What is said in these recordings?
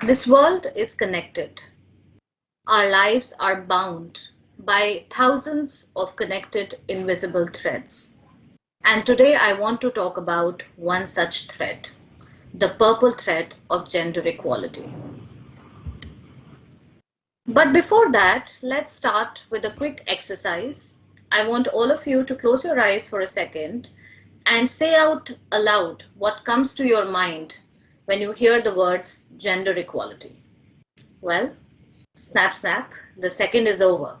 This world is connected. Our lives are bound by thousands of connected invisible threads. And today I want to talk about one such thread, the purple thread of gender equality. But before that, let's start with a quick exercise. I want all of you to close your eyes for a second and say out aloud what comes to your mind when you hear the words gender equality. Well, snap, snap, the second is over.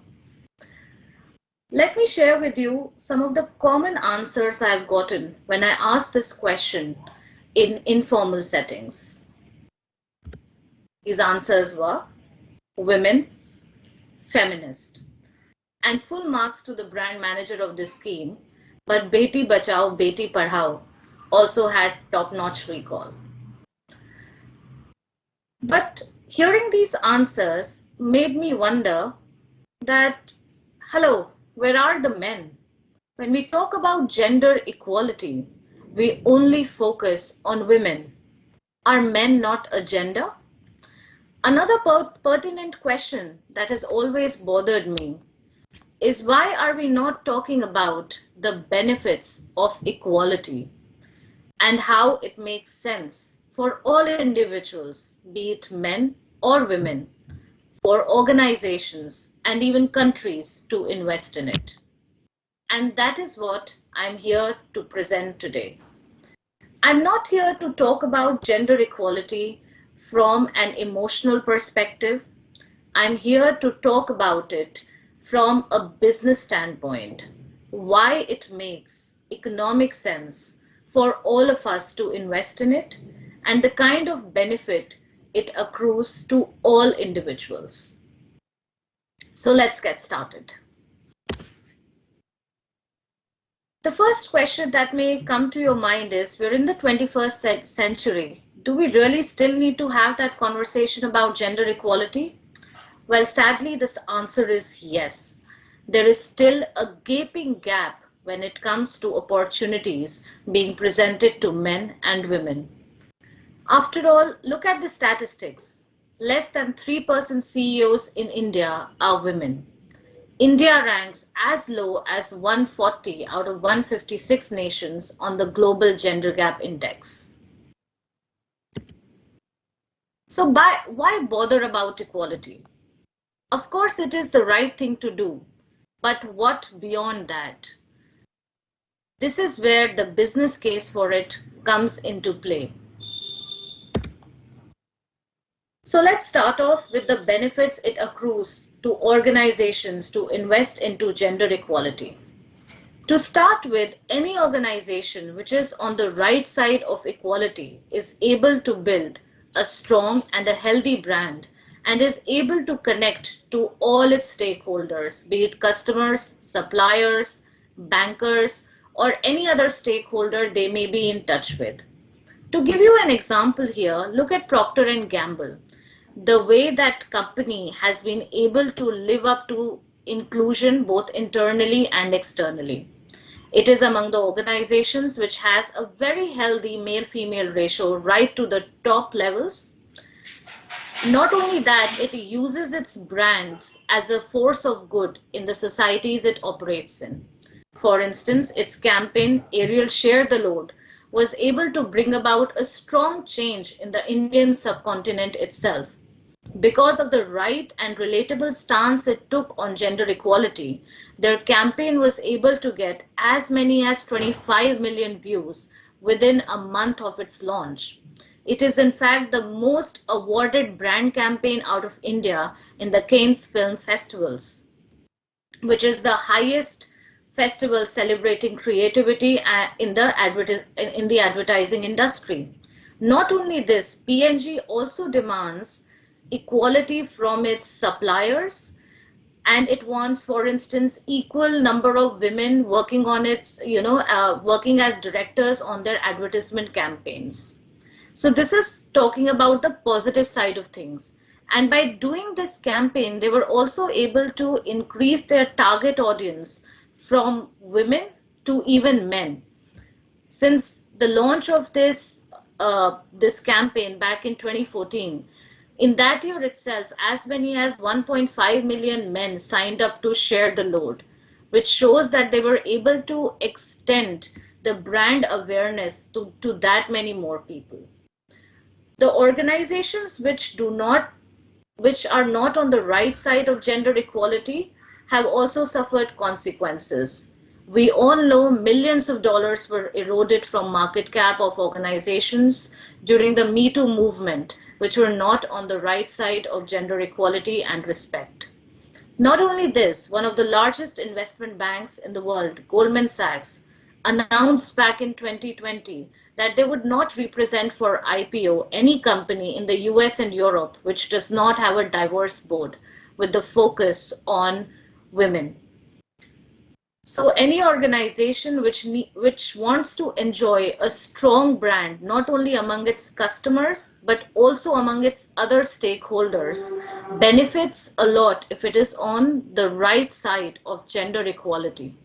Let me share with you some of the common answers I've gotten when I asked this question in informal settings. These answers were women, feminist, and full marks to the brand manager of this scheme, but Beti Bachao, Beti Padhao also had top-notch recall. But hearing these answers made me wonder that, hello, where are the men? When we talk about gender equality, we only focus on women. Are men not a gender? Another pertinent question that has always bothered me is why are we not talking about the benefits of equality and how it makes sense for all individuals, be it men or women, for organizations and even countries to invest in it. And that is what I'm here to present today. I'm not here to talk about gender equality from an emotional perspective. I'm here to talk about it from a business standpoint, why it makes economic sense for all of us to invest in it, and the kind of benefit it accrues to all individuals. So let's get started. The first question that may come to your mind is, we're in the 21st century. Do we really still need to have that conversation about gender equality? Well, sadly, this answer is yes. There is still a gaping gap when it comes to opportunities being presented to men and women. After all, look at the statistics. Less than 3% CEOs in India are women. India ranks as low as 140 out of 156 nations on the Global Gender Gap Index. So why bother about equality? Of course, it is the right thing to do, but what beyond that? This is where the business case for it comes into play. So let's start off with the benefits it accrues to organizations to invest into gender equality. To start with, any organization which is on the right side of equality is able to build a strong and a healthy brand and is able to connect to all its stakeholders, be it customers, suppliers, bankers, or any other stakeholder they may be in touch with. To give you an example here, look at Procter & Gamble. The way that company has been able to live up to inclusion both internally and externally. It is among the organizations which has a very healthy male-female ratio right to the top levels. Not only that, it uses its brands as a force of good in the societies it operates in. For instance, its campaign, Ariel Share the Load, was able to bring about a strong change in the Indian subcontinent itself. Because of the right and relatable stance it took on gender equality, their campaign was able to get as many as 25 million views within a month of its launch. It is in fact the most awarded brand campaign out of India in the Cannes Film Festivals, which is the highest festival celebrating creativity in the advertising industry. Not only this, P&G also demands equality from its suppliers, and it wants, for instance, equal number of women working on its, working as directors on their advertisement campaigns. So this is talking about the positive side of things. And by doing this campaign, they were also able to increase their target audience from women to even men. Since the launch of this campaign back in 2014, In that year itself, as many as 1.5 million men signed up to share the load, which shows that they were able to extend the brand awareness to that many more people. The organizations which are not on the right side of gender equality have also suffered consequences. We all know millions of dollars were eroded from market cap of organizations during the Me Too movement, which were not on the right side of gender equality and respect. Not only this, one of the largest investment banks in the world, Goldman Sachs, announced back in 2020 that they would not represent for IPO any company in the US and Europe which does not have a diverse board with the focus on women. So any organization which wants to enjoy a strong brand, not only among its customers, but also among its other stakeholders, benefits a lot if it is on the right side of gender equality.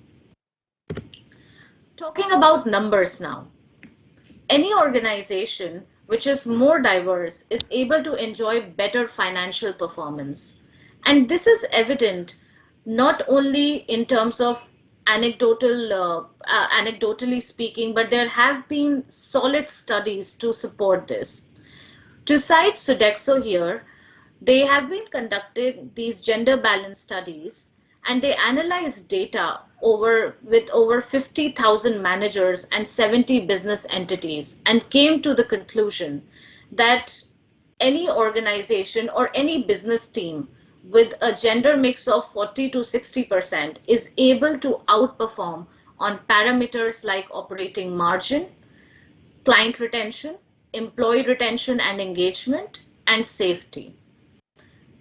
Talking about numbers now. Any organization which is more diverse is able to enjoy better financial performance. And this is evident not only in terms of anecdotally speaking, but there have been solid studies to support this. To cite Sodexo here, they have been conducting these gender balance studies and they analyzed data with over 50,000 managers and 70 business entities and came to the conclusion that any organization or any business team with a gender mix of 40 to 60% is able to outperform on parameters like operating margin, client retention, employee retention and engagement, and safety.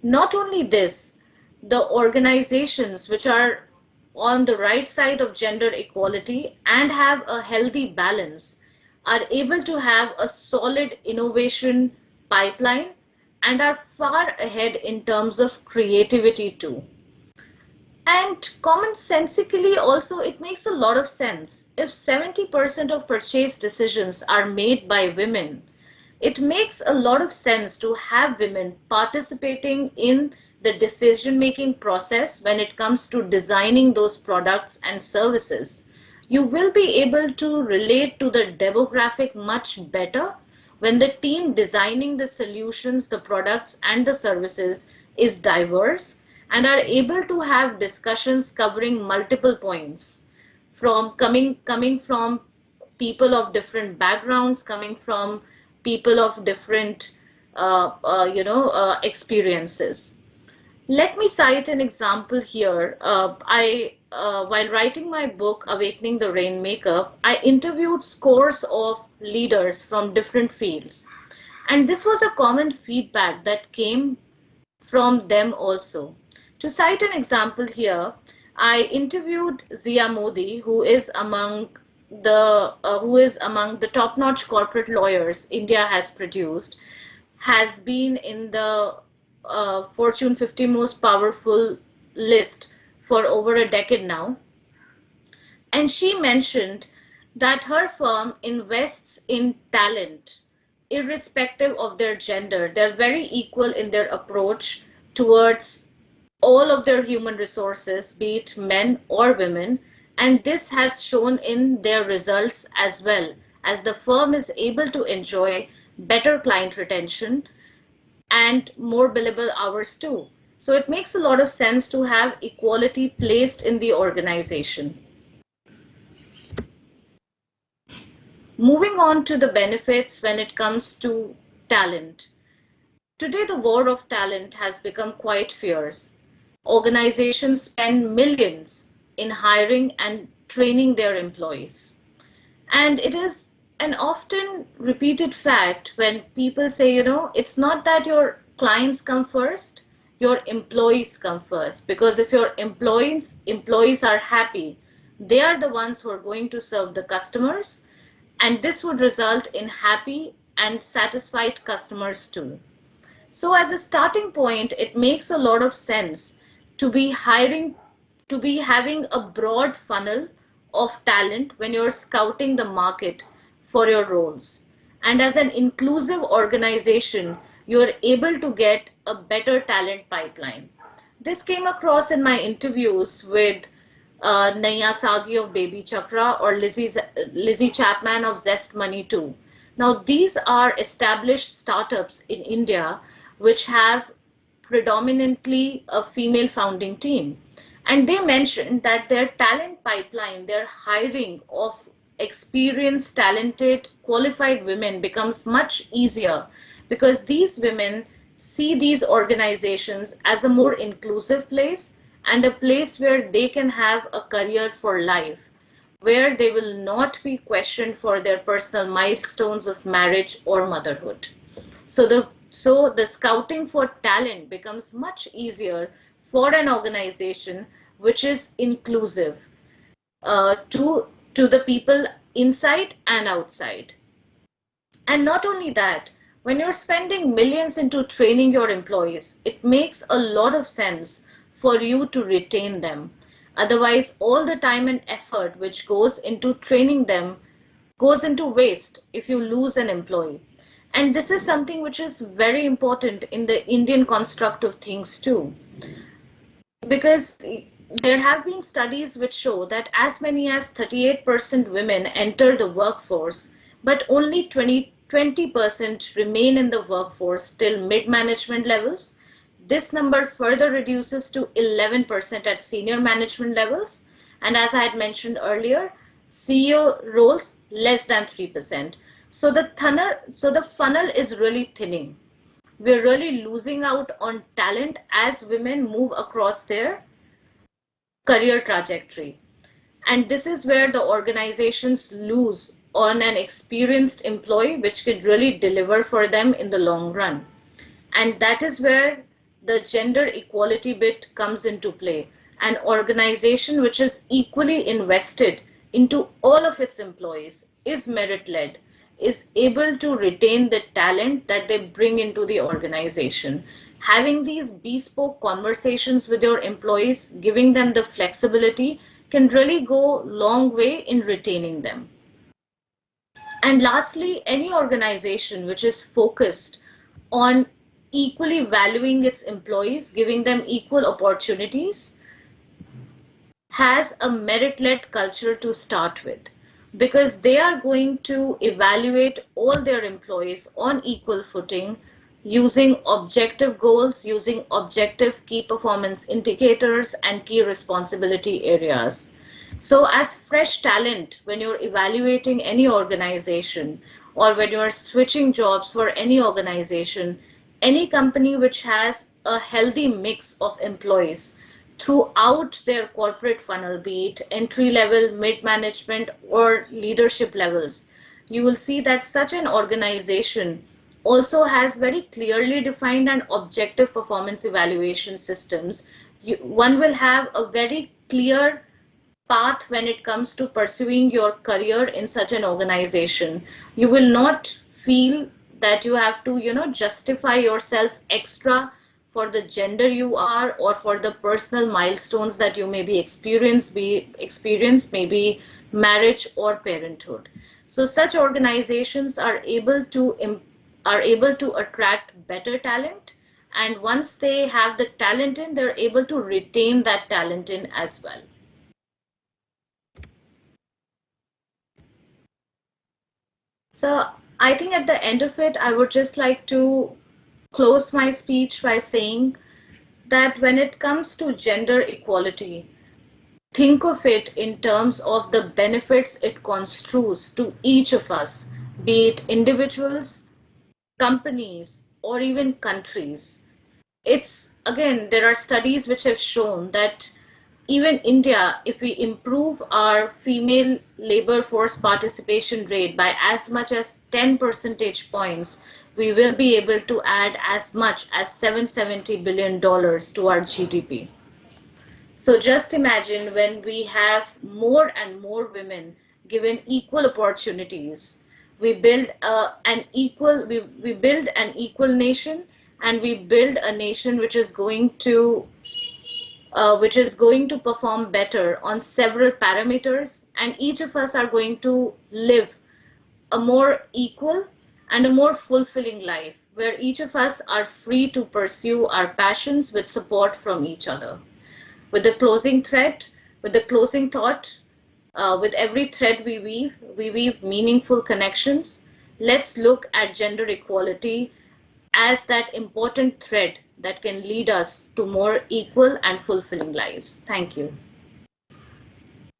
Not only this, the organizations which are on the right side of gender equality and have a healthy balance are able to have a solid innovation pipeline and are far ahead in terms of creativity too. And commonsensically also, it makes a lot of sense. If 70% of purchase decisions are made by women, it makes a lot of sense to have women participating in the decision-making process when it comes to designing those products and services. You will be able to relate to the demographic much better when the team designing the solutions, the products, and the services is diverse and are able to have discussions covering multiple points from coming from people of different backgrounds, coming from people of different experiences. Let me cite an example here. While writing my book, Awakening the Rainmaker, I interviewed scores of leaders from different fields. And this was a common feedback that came from them also. To cite an example here, I interviewed Zia Modi, who is among the top-notch corporate lawyers India has produced, has been in the Fortune 50 most powerful list for over a decade now. And she mentioned that her firm invests in talent irrespective of their gender. They're very equal in their approach towards all of their human resources, be it men or women. And this has shown in their results as well, as the firm is able to enjoy better client retention and more billable hours too. So it makes a lot of sense to have equality placed in the organization. Moving on to the benefits when it comes to talent. Today, the war of talent has become quite fierce. Organizations spend millions in hiring and training their employees. And it is an often repeated fact when people say, it's not that your clients come first, your employees come first. Because if your employees are happy, they are the ones who are going to serve the customers. And this would result in happy and satisfied customers too. So as a starting point, it makes a lot of sense to be having a broad funnel of talent when you're scouting the market for your roles. And as an inclusive organization, you're able to get a better talent pipeline. This came across in my interviews with Naya Sagi of Baby Chakra or Lizzie Chapman of Zest Money too. Now, these are established startups in India which have predominantly a female founding team. And they mentioned that their talent pipeline, their hiring of experienced, talented, qualified women becomes much easier because these women see these organizations as a more inclusive place and a place where they can have a career for life, where they will not be questioned for their personal milestones of marriage or motherhood. So the scouting for talent becomes much easier for an organization which is inclusive to the people inside and outside. And not only that, when you're spending millions into training your employees, it makes a lot of sense for you to retain them. Otherwise, all the time and effort which goes into training them goes into waste if you lose an employee. And this is something which is very important in the Indian construct of things too, because there have been studies which show that as many as 38% women enter the workforce, but only 20% remain in the workforce till mid-management levels. This number further reduces to 11% at senior management levels. And as I had mentioned earlier, CEO roles less than 3%. So the funnel is really thinning. We're really losing out on talent as women move across their career trajectory. And this is where the organizations lose on an experienced employee, which could really deliver for them in the long run. And that is where the gender equality bit comes into play. An organization which is equally invested into all of its employees, is merit-led, is able to retain the talent that they bring into the organization. Having these bespoke conversations with your employees, giving them the flexibility, can really go a long way in retaining them. And lastly, any organization which is focused on equally valuing its employees, giving them equal opportunities, has a merit-led culture to start with, because they are going to evaluate all their employees on equal footing using objective goals, using objective key performance indicators and key responsibility areas. So as fresh talent, when you're evaluating any organization or when you're switching jobs for any organization, any company which has a healthy mix of employees throughout their corporate funnel, be it entry level, mid management, or leadership levels, you will see that such an organization also has very clearly defined and objective performance evaluation systems. One will have a very clear path when it comes to pursuing your career in such an organization. You will not feel that you have to, justify yourself extra for the gender you are or for the personal milestones that you may be experienced, maybe marriage or parenthood. So such organizations are able to attract better talent, and once they have the talent in, they're able to retain that talent in as well. So I think at the end of it, I would just like to close my speech by saying that when it comes to gender equality, think of it in terms of the benefits it construes to each of us, be it individuals, companies, or even countries. It's again, there are studies which have shown that even India, if we improve our female labor force participation rate by as much as 10 percentage points, we will be able to add as much as $770 billion to our GDP. So just imagine when we have more and more women given equal opportunities, we build we build an equal nation, and we build a nation which is going to perform better on several parameters, and each of us are going to live a more equal and a more fulfilling life where each of us are free to pursue our passions with support from each other. With the closing thread, with the closing thought, with every thread we weave meaningful connections. Let's look at gender equality as that important thread that can lead us to more equal and fulfilling lives. Thank you.